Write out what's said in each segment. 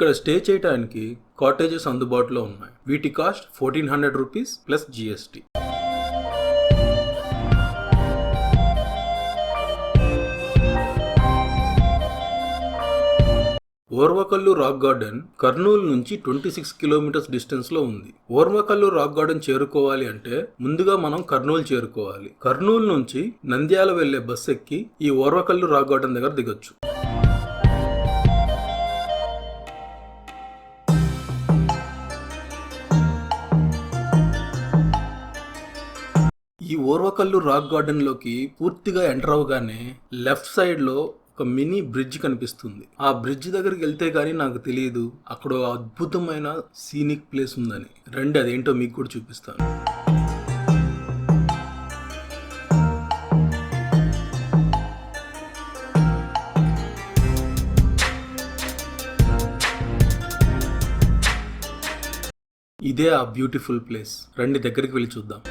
ఇక్కడ స్టే చేయడానికి కాటేజెస్ అందుబాటులో ఉన్నాయి. వీటి cost 1400 rupees plus GST. Orvakal rock garden Kurnool నుంచి 26 కిలోమీటర్స్ డిస్టెన్స్ లో ఉంది. ఓర్వకల్లు రాక్ గార్డెన్ చేరుకోవాలి అంటే ముందుగా మనం కర్నూలు చేరుకోవాలి. కర్నూలు నుంచి నంద్యాల వెళ్లే బస్ ఎక్కి ఈ ఓర్వకల్లు రాక్ గార్డెన్ దగ్గర దిగొచ్చు. ఈ ఓర్వకల్లు రాక్ గార్డెన్ లోకి పూర్తిగా ఎంటర్ అవగానే లెఫ్ట్ సైడ్ లో ఒక మినీ బ్రిడ్జ్ కనిపిస్తుంది. ఆ బ్రిడ్జ్ దగ్గరికి వెళ్తే గానీ నాకు తెలియదు అక్కడ అద్భుతమైన సీనిక్ ప్లేస్ ఉందని. రండి అదేంటో మీకు కూడా చూపిస్తాను. ఇదే ఆ బ్యూటిఫుల్ ప్లేస్. రండి దగ్గరికి వెళ్ళి చూద్దాం.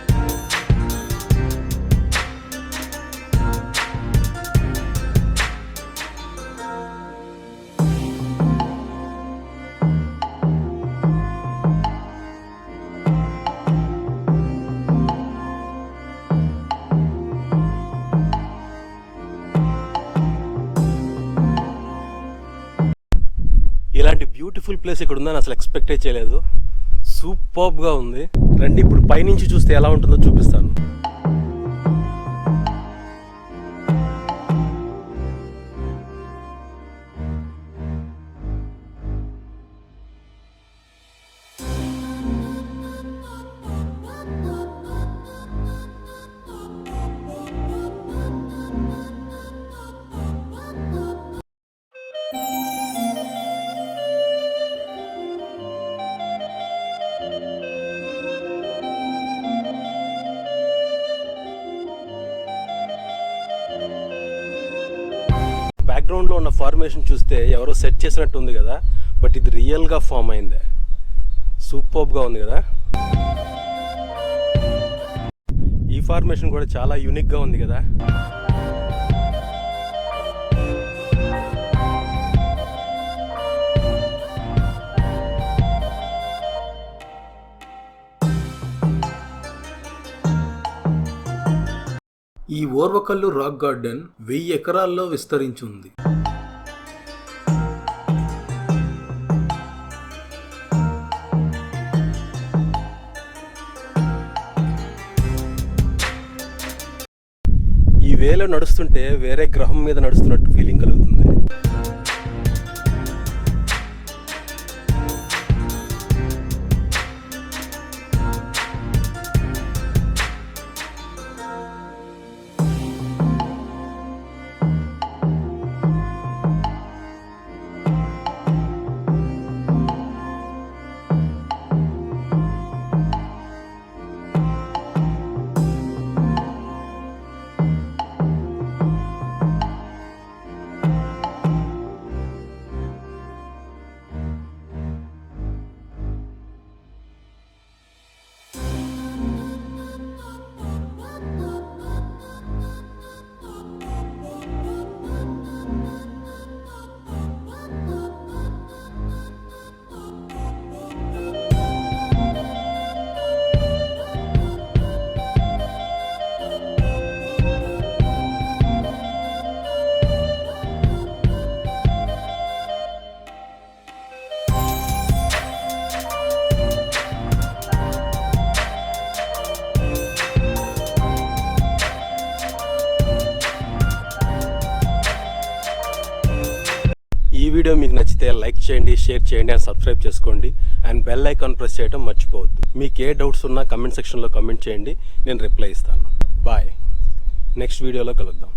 ఇలాంటి బ్యూటిఫుల్ ప్లేస్ ఇక్కడ ఉందని అసలు ఎక్స్పెక్టే చేయలేదు. సూపర్బ్గా ఉంది. రండి ఇప్పుడు పైనుంచి చూస్తే ఎలా ఉంటుందో చూపిస్తాను. బ్యాక్గ్రౌండ్లో ఉన్న ఫార్మేషన్ చూస్తే ఎవరో సెట్ చేసినట్టు ఉంది కదా, బట్ ఇది రియల్గా ఫామ్ అయిందే. సూపర్బ్గా ఉంది కదా. ఈ ఫార్మేషన్ కూడా చాలా యూనిక్గా ఉంది కదా. ఈ ఓర్వకల్లు రాక్ గార్డెన్ 1000 ఎకరాల్లో విస్తరించి ఉంది. ఈ వేలో నడుస్తుంటే వేరే గ్రహం మీద నడుస్తున్నట్టు ఫీలింగ్ కలుగుతుంది. ఈ వీడియో మీకు నచ్చితే లైక్ చేయండి, షేర్ చేయండి అండ్ సబ్స్క్రైబ్ చేసుకోండి అండ్ బెల్ ఐకాన్ ప్రెస్ చేయడం మర్చిపోవద్దు. మీకు ఏ డౌట్స్ ఉన్నా కమెంట్ సెక్షన్లో కమెంట్ చేయండి, నేను రిప్లై ఇస్తాను. బాయ్. నెక్స్ట్ వీడియోలో కలుద్దాం.